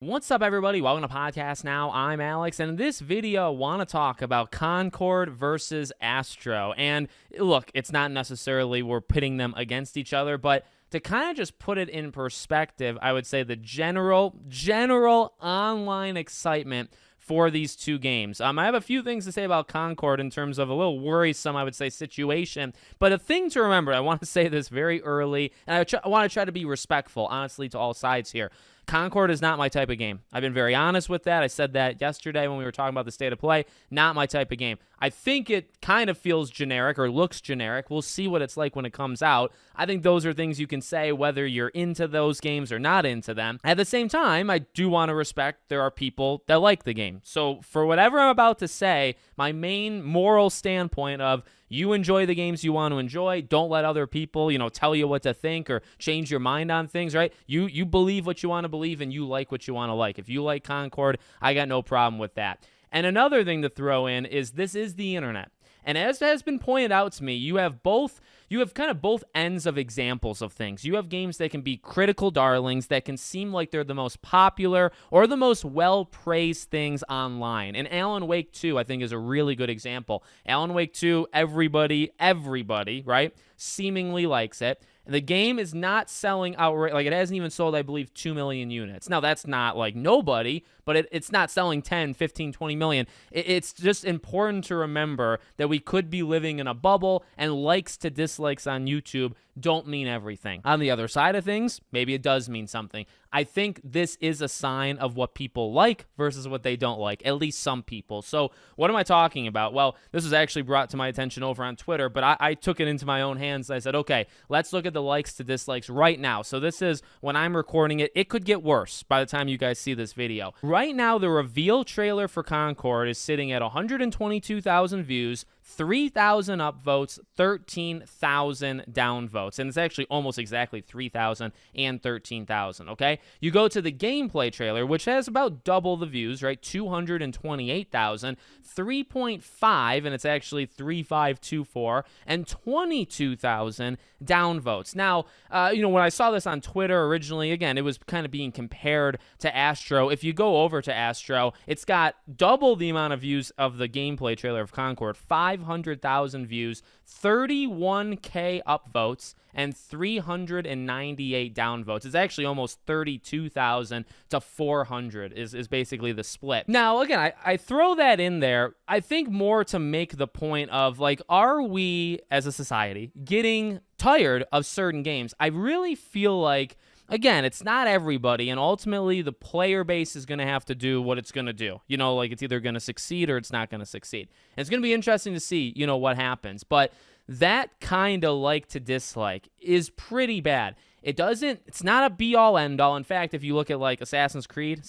What's up, everybody? Welcome to Podcast Now. I'm Alex, and in this video, I want to talk about Concord versus Astro. And look, it's not necessarily we're pitting them against each other, but to kind of just put it in perspective, I would say the general online excitement for these two games. I have a few things to say about Concord in terms of a little worrisome, I would say, situation. But a thing to remember, I want to say this very early, and I want to try to be respectful, honestly, to all sides here. Concord is not my type of game. I've been very honest with that. I said that yesterday when we were talking about the state of play. Not my type of game. I think it kind of feels generic or looks generic. We'll see what it's like when it comes out. I think those are things you can say whether you're into those games or not into them. At the same time, I do want to respect there are people that like the game. So for whatever I'm about to say, my main moral standpoint of you enjoy the games you want to enjoy. Don't let other people, tell you what to think or change your mind on things, right? You believe what you want to believe and you like what you want to like. If you like Concord, I got no problem with that. And another thing to throw in is this is the internet. And as has been pointed out to me, you have kind of both ends of examples of things. You have games that can be critical darlings that can seem like they're the most popular or the most well-praised things online. And Alan Wake 2, I think, is a really good example. Alan Wake 2, everybody, right, seemingly likes it. The game is not selling outright, like it hasn't even sold, I believe, 2 million units. Now, that's not like nobody, but it's not selling 10, 15, 20 million. It's just important to remember that we could be living in a bubble, and likes to dislikes on YouTube don't mean everything. On the other side of things, maybe it does mean something. I think this is a sign of what people like versus what they don't like, at least some people. So what am I talking about? Well, this was actually brought to my attention over on Twitter, but I took it into my own hands. I said, okay, let's look at the likes to dislikes right now. So this is when I'm recording it. It could get worse by the time you guys see this video. Right now, the reveal trailer for Concord is sitting at 122,000 views, 3,000 upvotes, 13,000 downvotes. And it's actually almost exactly 3,000 and 13,000, okay? You go to the gameplay trailer, which has about double the views, right? 228,000, 3.5, and it's actually 3,524, and 22,000 downvotes. Now, when I saw this on Twitter originally, again, it was kind of being compared to Astro. If you go over to Astro, it's got double the amount of views of the gameplay trailer of Concord, 500,000 views, 31K upvotes, and 398 downvotes. It's actually almost 32,000 to 400 is basically the split. Now, again, I throw that in there, I think more to make the point of, like, are we as a society getting tired of certain games? I really feel like, again, it's not everybody, and ultimately the player base is going to have to do what it's going to do. Like it's either going to succeed or it's not going to succeed. And it's going to be interesting to see, what happens. But that kind of like to dislike is pretty bad. It's not a be-all, end-all. In fact, if you look at like Assassin's Creed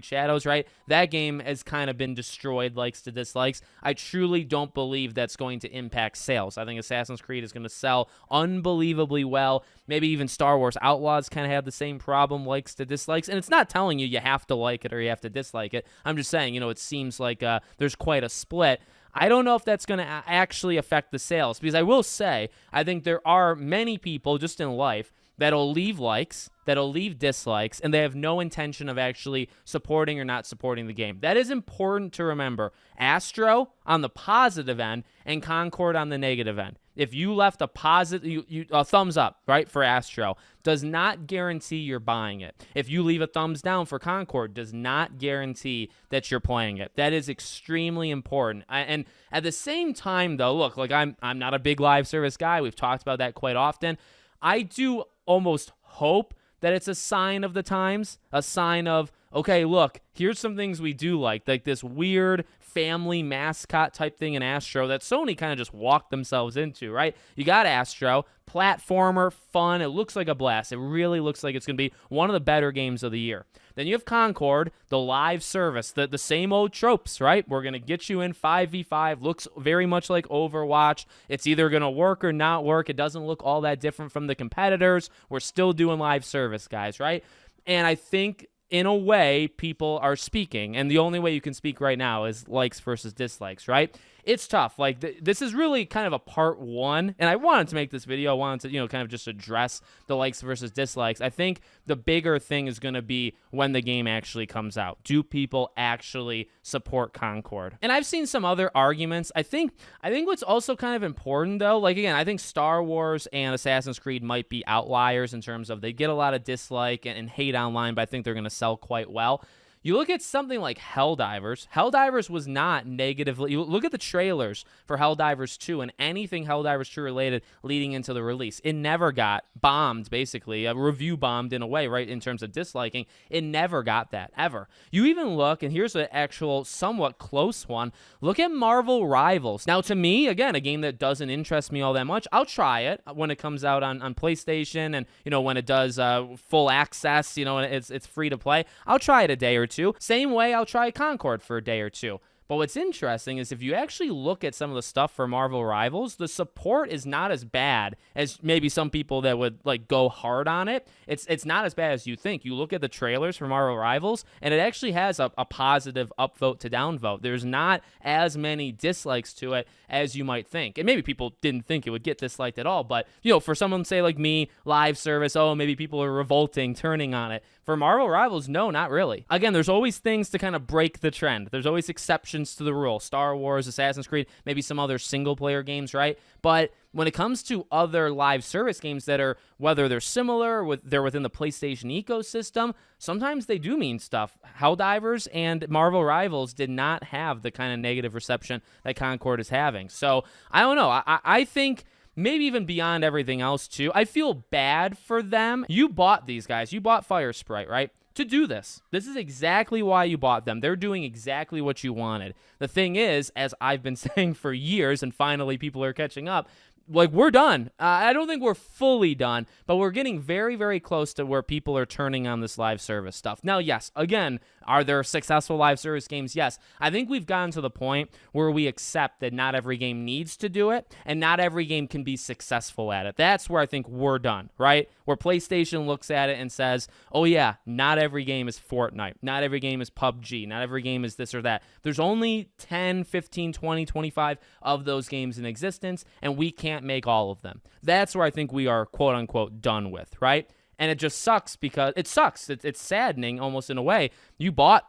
Shadows, right? That game has kind of been destroyed, likes to dislikes. I truly don't believe that's going to impact sales. I think Assassin's Creed is going to sell unbelievably well. Maybe even Star Wars Outlaws kind of have the same problem, likes to dislikes. And it's not telling you have to like it or you have to dislike it. I'm just saying, it seems like there's quite a split. I don't know if that's going to actually affect the sales, because I will say, I think there are many people just in life that'll leave likes, that'll leave dislikes, and they have no intention of actually supporting or not supporting the game. That is important to remember. Astro on the positive end and Concord on the negative end. If you left a positive, a thumbs up, right, for Astro, does not guarantee you're buying it. If you leave a thumbs down for Concord, does not guarantee that you're playing it. That is extremely important. And at the same time, though, look, like I'm not a big live service guy. We've talked about that quite often. I do almost hope that it's a sign of the times, a sign of, okay, look, here's some things we do like this weird family mascot type thing in Astro that Sony kind of just walked themselves into, right? You got Astro, platformer, fun. It looks like a blast. It really looks like it's going to be one of the better games of the year. Then you have Concord, the live service, the same old tropes, right? We're going to get you in 5v5. Looks very much like Overwatch. It's either going to work or not work. It doesn't look all that different from the competitors. We're still doing live service, guys, right? And I think in a way, people are speaking, and the only way you can speak right now is likes versus dislikes, right? it's tough. Like, this is really kind of a part one, and I wanted to make this video. I wanted to, kind of just address the likes versus dislikes. I think the bigger thing is going to be when the game actually comes out. Do people actually support Concord? And I've seen some other arguments. I think what's also kind of important, though, like, again, I think Star Wars and Assassin's Creed might be outliers in terms of they get a lot of dislike and hate online, but I think they're going to sell quite well. You look at something like Helldivers. Helldivers was not negatively. You look at the trailers for Helldivers 2 and anything Helldivers 2 related leading into the release. It never got bombed, basically. A review bombed in a way, right, in terms of disliking. It never got that, ever. You even look, and here's an actual somewhat close one. Look at Marvel Rivals. Now, to me, again, a game that doesn't interest me all that much. I'll try it when it comes out on PlayStation and, when it does full access, and it's free to play. I'll try it a day or two. Same way I'll try Concord for a day or two. But what's interesting is if you actually look at some of the stuff for Marvel Rivals, the support is not as bad as maybe some people that would go hard on it. It's not as bad as you think. You look at the trailers for Marvel Rivals, and it actually has a positive upvote to downvote. There's not as many dislikes to it as you might think. And maybe people didn't think it would get disliked at all. But, for someone, say, like me, live service, maybe people are revolting, turning on it. For Marvel Rivals, no, not really. Again, there's always things to kind of break the trend. There's always exceptions to the rule. Star Wars, Assassin's Creed, maybe some other single-player games, right? But when it comes to other live service games that are, whether they're similar, they're within the PlayStation ecosystem, sometimes they do mean stuff. Helldivers and Marvel Rivals did not have the kind of negative reception that Concord is having. So, I don't know. I think maybe even beyond everything else, too, I feel bad for them. You bought these guys. You bought Fire Sprite, right? To do this. This is exactly why you bought them. They're doing exactly what you wanted. The thing is, as I've been saying for years, and finally people are catching up, we're done. I don't think we're fully done, but we're getting very, very close to where people are turning on this live service stuff. Now, yes, again, are there successful live service games? Yes. I think we've gotten to the point where we accept that not every game needs to do it, and not every game can be successful at it. That's where I think we're done, right? Where PlayStation looks at it and says, oh yeah, not every game is Fortnite. Not every game is PUBG. Not every game is this or that. There's only 10, 15, 20, 25 of those games in existence, and we can't make all of them. That's where I think we are, quote unquote, done with, right? And it just sucks because it sucks. It's saddening almost in a way. You bought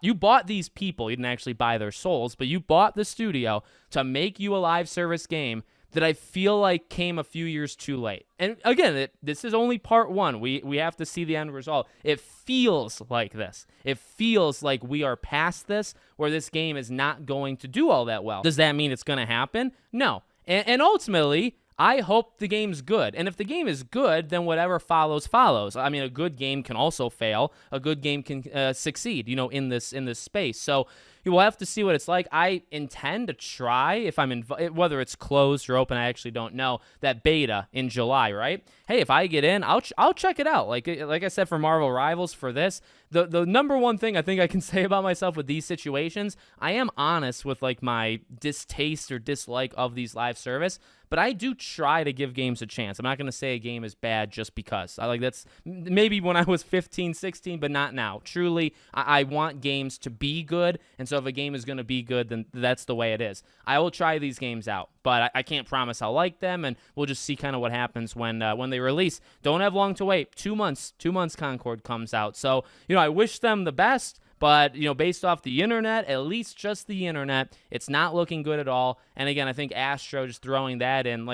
these people. You didn't actually buy their souls, but you bought the studio to make you a live service game that I feel like came a few years too late. And again, this is only part one. We have to see the end result. It feels like this. It feels like we are past this, where this game is not going to do all that well. Does that mean it's going to happen? No. And ultimately, I hope the game's good. And if the game is good, then whatever follows, follows. I mean, a good game can also fail. A good game can succeed, in this space. So you will have to see what it's like. I intend to try, if I'm whether it's closed or open, I actually don't know, that beta in July, right? Hey, if I get in, I'll check it out. Like I said, for Marvel Rivals, for this, the number one thing I think I can say about myself with these situations, I am honest with my distaste or dislike of these live service, but I do try to give games a chance. I'm not going to say a game is bad just because. That's maybe when I was 15, 16, but not now. Truly, I want games to be good, and so if a game is going to be good, then that's the way it is. I will try these games out, but I can't promise I'll like them, and we'll just see kind of what happens when they release. Don't have long to wait. 2 months Concord comes out. So, I wish them the best. But, based off the internet, at least just the internet, it's not looking good at all. And again, I think Astro just throwing that in,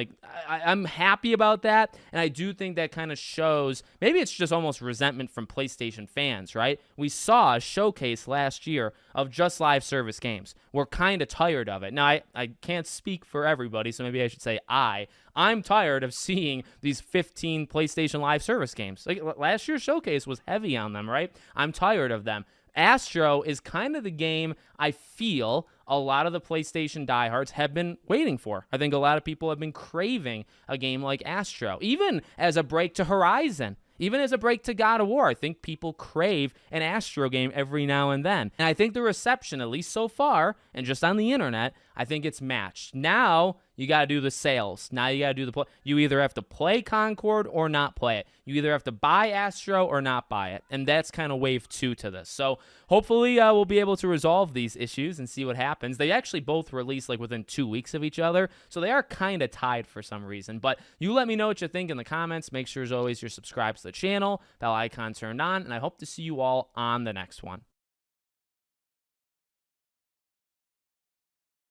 I'm happy about that. And I do think that kind of shows, maybe it's just almost resentment from PlayStation fans, right? We saw a showcase last year of just live service games. We're kind of tired of it. Now, I can't speak for everybody, so maybe I should say I'm tired of seeing these 15 PlayStation live service games. Last year's showcase was heavy on them, right? I'm tired of them. Astro is kind of the game I feel a lot of the PlayStation diehards have been waiting for. I think a lot of people have been craving a game like Astro, even as a break to Horizon. Even as a break to God of War, I think people crave an Astro game every now and then. And I think the reception, at least so far, and just on the internet, I think it's matched. Now, You got to do the sales. Now you got to do the play. You either have to play Concord or not play it. You either have to buy Astro or not buy it. And that's kind of wave 2 to this. So hopefully we'll be able to resolve these issues and see what happens. They actually both release like within 2 weeks of each other. So they are kind of tied for some reason. But you let me know what you think in the comments. Make sure as always you're subscribed to the channel, bell icon turned on, and I hope to see you all on the next one.